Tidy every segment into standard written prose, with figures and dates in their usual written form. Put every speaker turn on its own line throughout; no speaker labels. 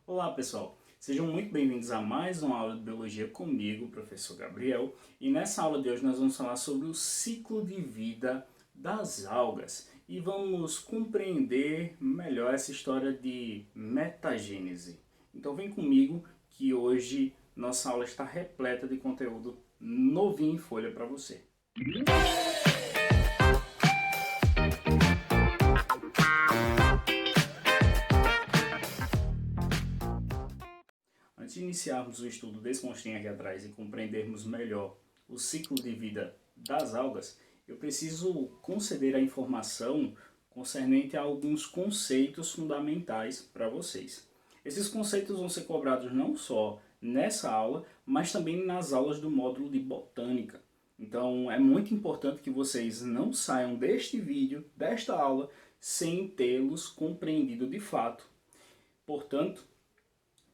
Olá pessoal, sejam muito bem-vindos a mais uma aula de Biologia comigo, professor Gabriel. E nessa aula de hoje nós vamos falar sobre o ciclo de vida das algas. E vamos compreender melhor essa história de metagênese. Então vem comigo que hoje nossa aula está repleta de conteúdo novinho em folha para você. Antes de iniciarmos o estudo desse monstrinho aqui atrás e compreendermos melhor o ciclo de vida das algas, eu preciso conceder a informação concernente a alguns conceitos fundamentais para vocês. Esses conceitos vão ser cobrados não só nessa aula, mas também nas aulas do módulo de botânica. Então é muito importante que vocês não saiam deste vídeo, desta aula, sem tê-los compreendido de fato. Portanto,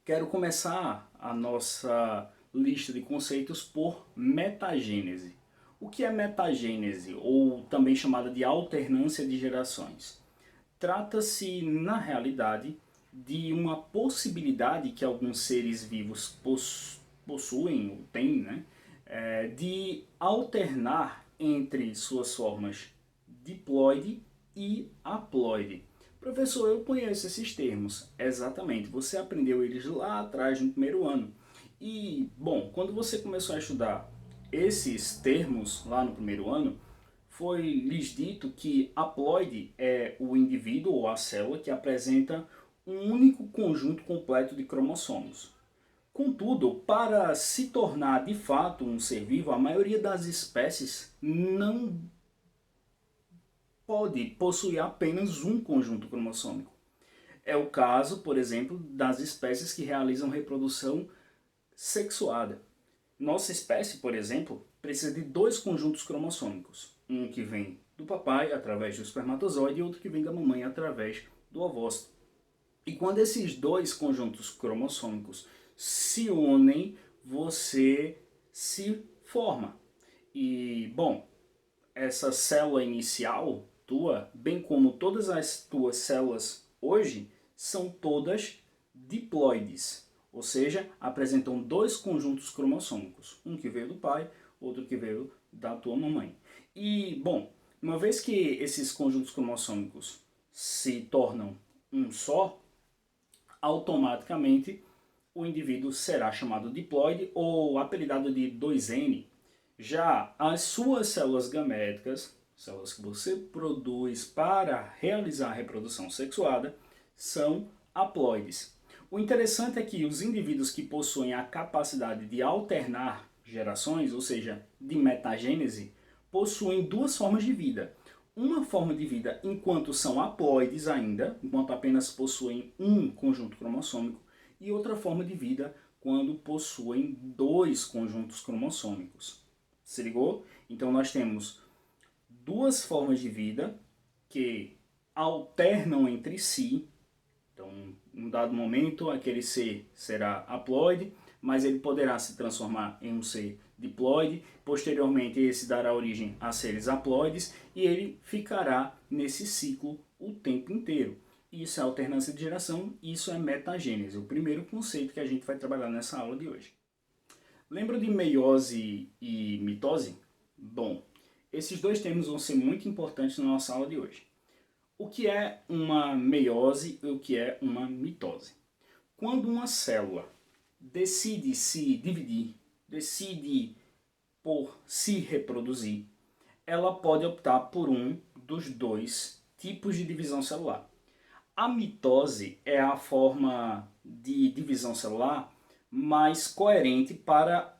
quero começar a nossa lista de conceitos por metagênese. O que é metagênese, ou também chamada de alternância de gerações? Trata-se, na realidade, de uma possibilidade que alguns seres vivos possuem, ou têm, né? De alternar entre suas formas diploide e haploide. Professor, eu conheço esses termos. Exatamente, você aprendeu eles lá atrás no primeiro ano. E, bom, quando você começou a estudar esses termos lá no primeiro ano, foi lhes dito que haploide é o indivíduo ou a célula que apresenta um único conjunto completo de cromossomos. Contudo, para se tornar de fato um ser vivo, a maioria das espécies não pode possuir apenas um conjunto cromossômico. É o caso, por exemplo, das espécies que realizam reprodução sexuada. Nossa espécie, por exemplo, precisa de dois conjuntos cromossômicos. Um que vem do papai através do espermatozoide e outro que vem da mamãe através do ovócito. E quando esses dois conjuntos cromossômicos se unem, você se forma. E, bom, essa célula inicial tua, bem como todas as tuas células hoje, são todas diploides, ou seja, apresentam dois conjuntos cromossômicos, um que veio do pai, outro que veio da tua mamãe. E, bom, uma vez que esses conjuntos cromossômicos se tornam um só, automaticamente o indivíduo será chamado diploide ou apelidado de 2N. Já as suas células gaméticas, células que você produz para realizar a reprodução sexuada, são haploides. O interessante é que os indivíduos que possuem a capacidade de alternar gerações, ou seja, de metagênese, possuem duas formas de vida. Uma forma de vida enquanto são haploides ainda, enquanto apenas possuem um conjunto cromossômico, e outra forma de vida quando possuem dois conjuntos cromossômicos. Se ligou? Então nós temos duas formas de vida que alternam entre si. Então, em um dado momento, aquele ser será haploide, mas ele poderá se transformar em um ser diploide. Posteriormente, esse dará origem a seres haploides e ele ficará nesse ciclo o tempo inteiro. Isso é alternância de geração, isso é metagênese, o primeiro conceito que a gente vai trabalhar nessa aula de hoje. Lembra de meiose e mitose? Bom, esses dois termos vão ser muito importantes na nossa aula de hoje. O que é uma meiose e o que é uma mitose? Quando uma célula decide se dividir, decide por se reproduzir, ela pode optar por um dos dois tipos de divisão celular. A mitose é a forma de divisão celular mais coerente para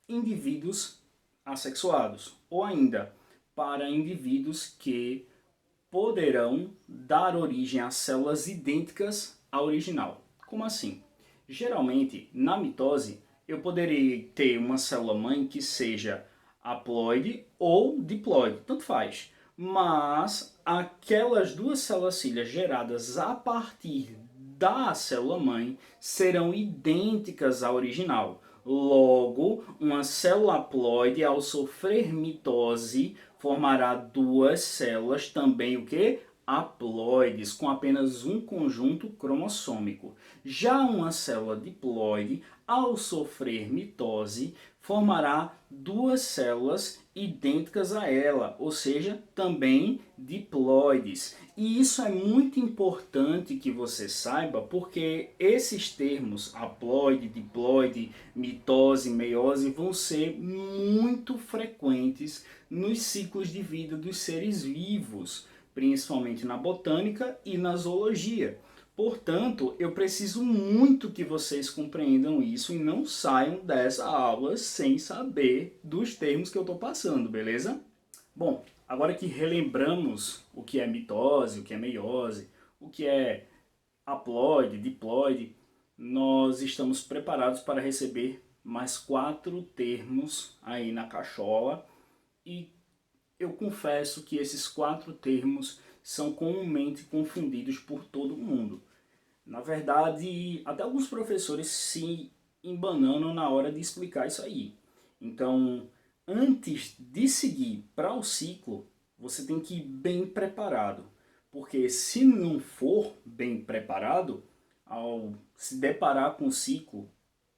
indivíduos assexuados, ou ainda para indivíduos que poderão dar origem a células idênticas à original. Como assim? Geralmente, na mitose, eu poderia ter uma célula-mãe que seja haploide ou diploide, tanto faz. Mas aquelas duas células-filhas geradas a partir da célula-mãe serão idênticas à original. Logo, uma célula haploide, ao sofrer mitose, formará duas células também o que? haploides com apenas um conjunto cromossômico. Já uma célula diploide, ao sofrer mitose, formará duas células idênticas a ela, ou seja, também diploides. E isso é muito importante que você saiba, porque esses termos, haploide, diploide, mitose, meiose, vão ser muito frequentes nos ciclos de vida dos seres vivos, principalmente na botânica e na zoologia. Portanto, eu preciso muito que vocês compreendam isso e não saiam dessa aula sem saber dos termos que eu estou passando, beleza? Bom, agora que relembramos o que é mitose, o que é meiose, o que é haploide, diploide, nós estamos preparados para receber mais 4 termos aí na cachola e eu confesso que esses 4 termos são comumente confundidos por todo mundo. Na verdade, até alguns professores se embananam na hora de explicar isso aí. Então, antes de seguir para o ciclo, você tem que ir bem preparado. Porque se não for bem preparado, ao se deparar com o ciclo,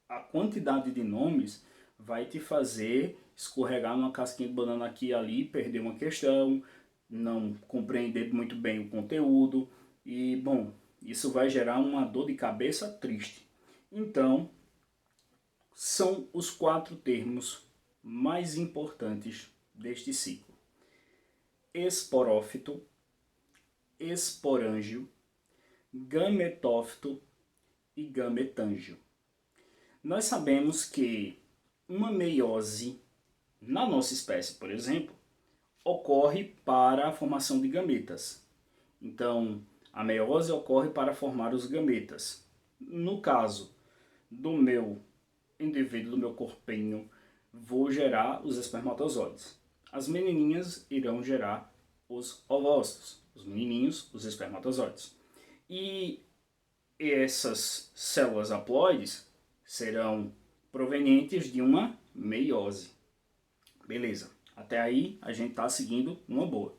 a quantidade de nomes vai te fazer escorregar numa casquinha de banana aqui e ali, perder uma questão, não compreender muito bem o conteúdo e, bom, isso vai gerar uma dor de cabeça triste. Então, são os 4 termos mais importantes deste ciclo: esporófito, esporângio, gametófito e gametângio. Nós sabemos que uma meiose, na nossa espécie, por exemplo, ocorre para a formação de gametas. Então, a meiose ocorre para formar os gametas. No caso do meu indivíduo, do meu corpinho, vou gerar os espermatozoides. As menininhas irão gerar os ovócitos, os menininhos, os espermatozoides. E essas células haploides serão provenientes de uma meiose. Beleza, até aí a gente está seguindo uma boa.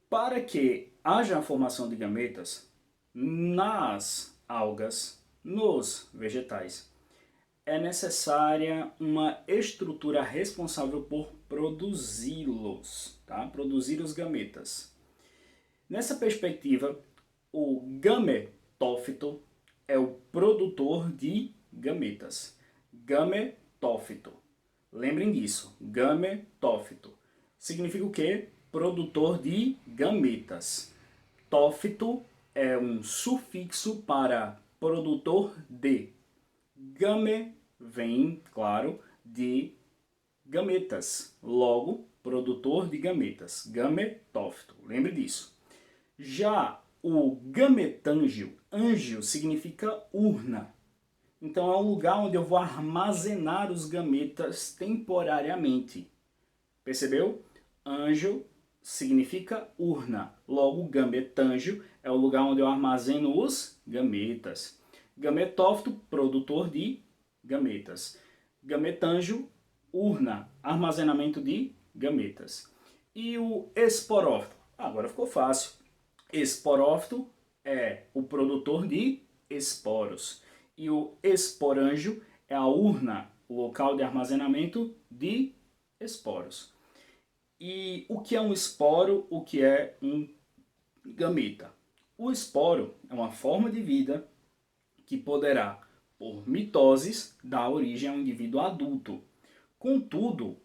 Para que haja a formação de gametas nas algas, nos vegetais, é necessária uma estrutura responsável por produzi-los, tá? Produzir os gametas. Nessa perspectiva, o gametófito é o produtor de gametas. Gametófito. Lembrem disso. Gametófito. Significa o quê? Produtor de gametas. Tófito é um sufixo para produtor de. Game vem, claro, de gametas. Logo, produtor de gametas. Gametófito. Lembre disso. Já o gametângio, ângio significa urna. Então é um lugar onde eu vou armazenar os gametas temporariamente. Percebeu? Ângio significa urna. Logo, gametângio é o lugar onde eu armazeno os gametas. Gametófito, produtor de gametas. Gametângio, urna, armazenamento de gametas. E o esporófito? Agora ficou fácil. Esporófito é o produtor de esporos. E o esporângio é a urna, o local de armazenamento de esporos. E o que é um esporo, o que é um gameta? O esporo é uma forma de vida que poderá, por mitoses, dar origem a um indivíduo adulto. Contudo,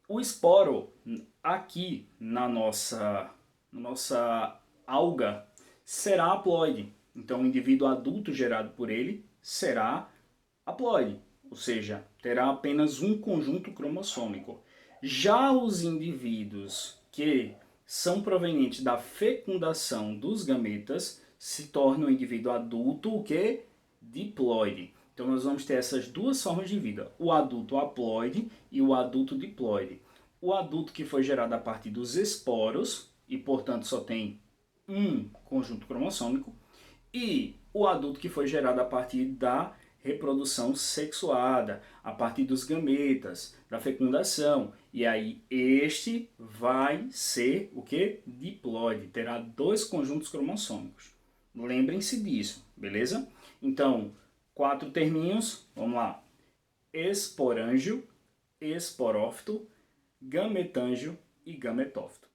o esporo aqui na nossa alga será haploide. Então, o indivíduo adulto gerado por ele será haploide, ou seja, terá apenas um conjunto cromossômico. Já os indivíduos que são provenientes da fecundação dos gametas se tornam um indivíduo adulto, o que? Diploide. Então nós vamos ter essas duas formas de vida, o adulto haploide e o adulto diploide. O adulto que foi gerado a partir dos esporos e, portanto, só tem um conjunto cromossômico, e o adulto que foi gerado a partir da reprodução sexuada, a partir dos gametas, da fecundação. E aí este vai ser o que? Diploide, terá 2 conjuntos cromossômicos. Lembrem-se disso, beleza? Então, 4 terminhos, vamos lá. Esporângio, esporófito, gametângio e gametófito.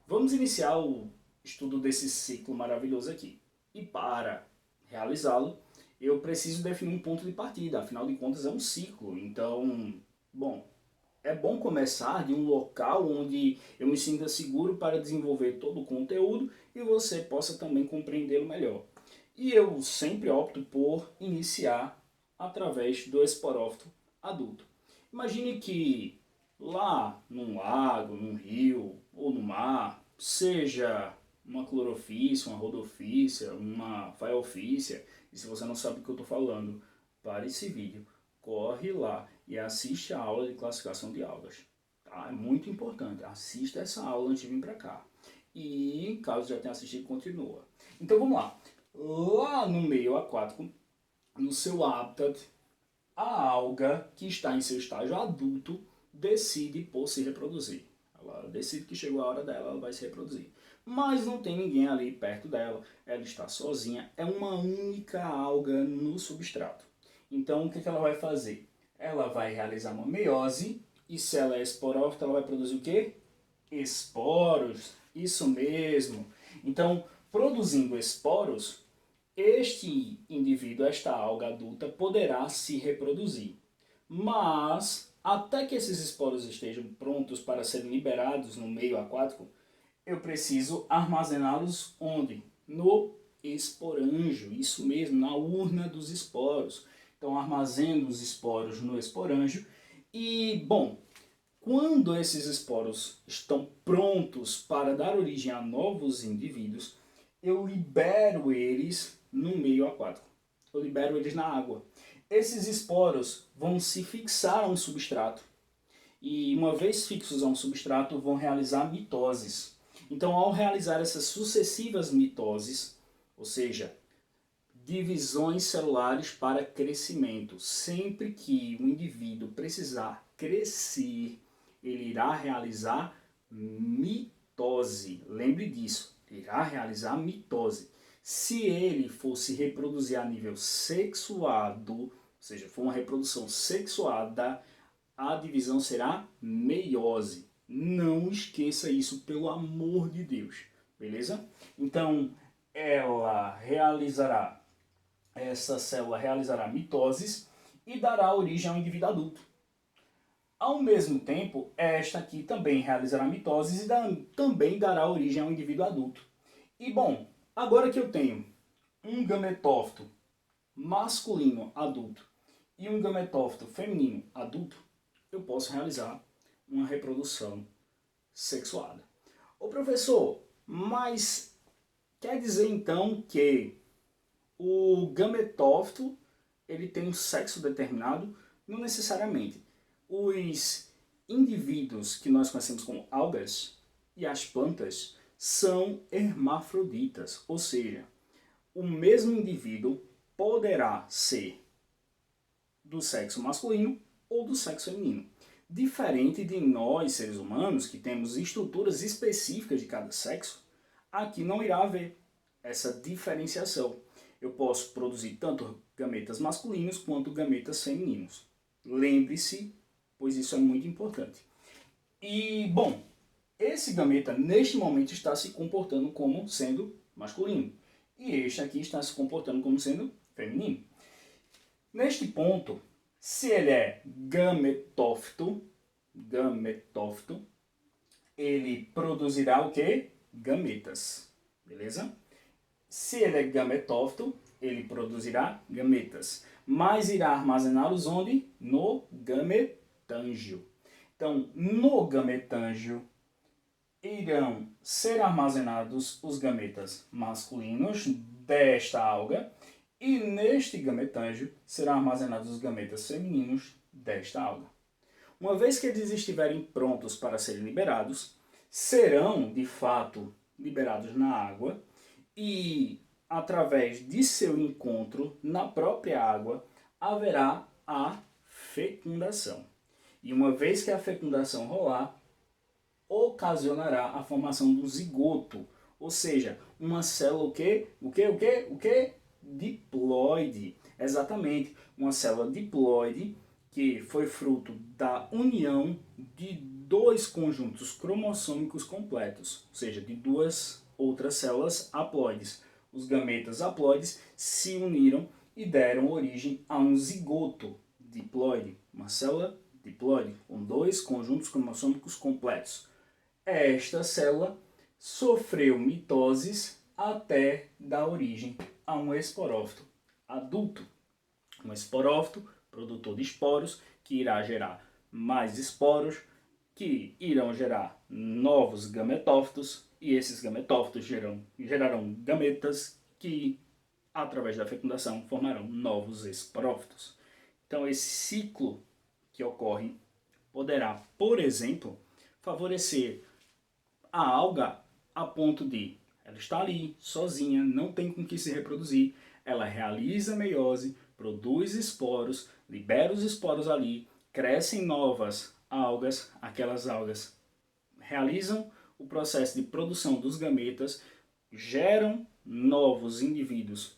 Vamos iniciar o estudo desse ciclo maravilhoso aqui. E para realizá-lo, eu preciso definir um ponto de partida, afinal de contas é um ciclo. Então, bom, é bom começar de um local onde eu me sinta seguro para desenvolver todo o conteúdo e você possa também compreendê-lo melhor. E eu sempre opto por iniciar através do esporófito adulto. Imagine que lá num lago, num rio ou no mar, seja uma clorofícia, uma rodofícia, uma faelfícia, e se você não sabe o que eu estou falando, pare esse vídeo, corre lá e assiste a aula de classificação de algas. Tá? É muito importante, assista essa aula antes de vir para cá. E caso já tenha assistido, continua. Então vamos lá. Lá no meio aquático, no seu habitat, a alga que está em seu estágio adulto decide por se reproduzir. Ela decide que chegou a hora dela, ela vai se reproduzir. Mas não tem ninguém ali perto dela, ela está sozinha, é uma única alga no substrato. Então o que ela vai fazer? Ela vai realizar uma meiose, e se ela é esporófita, ela vai produzir o quê? Esporos, isso mesmo. Então, produzindo esporos, este indivíduo, esta alga adulta, poderá se reproduzir. Mas, até que esses esporos estejam prontos para serem liberados no meio aquático, eu preciso armazená-los onde? No esporângio, isso mesmo, na urna dos esporos. Então, armazeno os esporos no esporângio e, bom, quando esses esporos estão prontos para dar origem a novos indivíduos, eu libero eles no meio aquático. Eu libero eles na água. Esses esporos vão se fixar a um substrato e, uma vez fixos a um substrato, vão realizar mitoses. Então, ao realizar essas sucessivas mitoses, ou seja, divisões celulares para crescimento, sempre que o indivíduo precisar crescer, ele irá realizar mitose. Lembre disso, irá realizar mitose. Se ele for se reproduzir a nível sexuado, ou seja, for uma reprodução sexuada, a divisão será meiose. Não esqueça isso, pelo amor de Deus. Beleza? Então, essa célula realizará mitoses e dará origem ao indivíduo adulto. Ao mesmo tempo, esta aqui também realizará mitoses e também dará origem ao indivíduo adulto. E bom, agora que eu tenho um gametófito masculino adulto e um gametófito feminino adulto, eu posso realizar uma reprodução sexuada. Ô professor, mas quer dizer então que o gametófito ele tem um sexo determinado? Não necessariamente. Os indivíduos que nós conhecemos como algas e as plantas são hermafroditas, ou seja, o mesmo indivíduo poderá ser do sexo masculino ou do sexo feminino. Diferente de nós, seres humanos, que temos estruturas específicas de cada sexo, aqui não irá haver essa diferenciação. Eu posso produzir tanto gametas masculinos quanto gametas femininos. Lembre-se, pois isso é muito importante. E, bom, esse gameta neste momento está se comportando como sendo masculino. E este aqui está se comportando como sendo feminino. Neste ponto, se ele é gametófito, ele produzirá o quê? Gametas. Beleza? Se ele é gametófito, ele produzirá gametas. Mas irá armazená-los onde? No gametângio. Então, no gametângio irão ser armazenados os gametas masculinos desta alga e neste gametângio serão armazenados os gametas femininos desta alga. Uma vez que eles estiverem prontos para serem liberados, serão de fato liberados na água e através de seu encontro na própria água, haverá a fecundação. E uma vez que a fecundação rolar, ocasionará a formação do zigoto, ou seja, uma célula o quê? Diploide. Exatamente, uma célula diploide que foi fruto da união de dois conjuntos cromossômicos completos, ou seja, de duas outras células haploides. Os gametas haploides se uniram e deram origem a um zigoto diploide, uma célula diploide com dois conjuntos cromossômicos completos. Esta célula sofreu mitoses até dar origem a um esporófito adulto. Um esporófito, produtor de esporos, que irá gerar mais esporos, que irão gerar novos gametófitos, e esses gametófitos gerarão gametas que, através da fecundação, formarão novos esporófitos. Então, esse ciclo que ocorre poderá, por exemplo, favorecer a alga a ponto de ela está ali, sozinha, não tem com que se reproduzir, ela realiza a meiose, produz esporos, libera os esporos ali, crescem novas algas, aquelas algas realizam o processo de produção dos gametas, geram novos indivíduos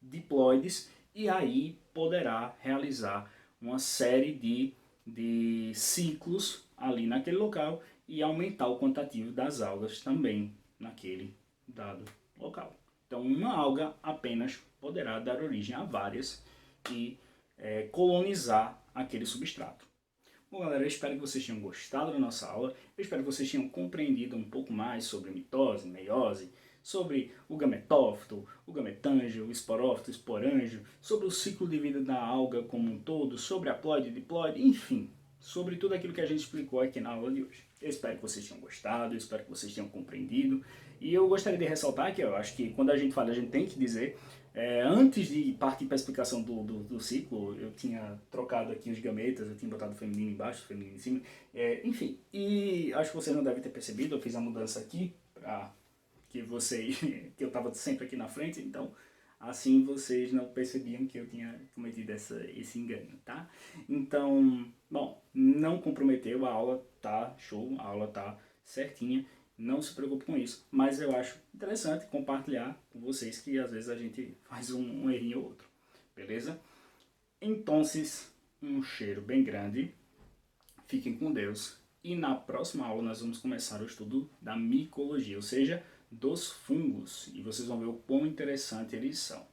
diploides e aí poderá realizar uma série de ciclos ali naquele local e aumentar o quantitativo das algas também naquele dado local. Então, uma alga apenas poderá dar origem a várias e colonizar aquele substrato. Bom, galera, eu espero que vocês tenham gostado da nossa aula. Eu espero que vocês tenham compreendido um pouco mais sobre mitose, meiose, sobre o gametófito, o gametângio, o esporófito, o esporângio, sobre o ciclo de vida da alga como um todo, sobre haploide, diploide, enfim, sobre tudo aquilo que a gente explicou aqui na aula de hoje. Eu espero que vocês tenham gostado, eu espero que vocês tenham compreendido. E eu gostaria de ressaltar que eu acho que quando a gente fala, a gente tem que dizer, antes de partir para a explicação do ciclo, eu tinha trocado aqui os gametas, eu tinha botado o feminino embaixo, o feminino em cima, enfim. E acho que vocês não devem ter percebido, eu fiz a mudança aqui para que eu estava sempre aqui na frente, então assim vocês não percebiam que eu tinha cometido esse engano, tá? Então, bom, não comprometeu, a aula tá show, a aula tá certinha, não se preocupe com isso, mas eu acho interessante compartilhar com vocês que às vezes a gente faz um errinho ou outro, beleza? Então, um cheiro bem grande, fiquem com Deus e na próxima aula nós vamos começar o estudo da micologia, ou seja, dos fungos, e vocês vão ver o quão interessante eles são.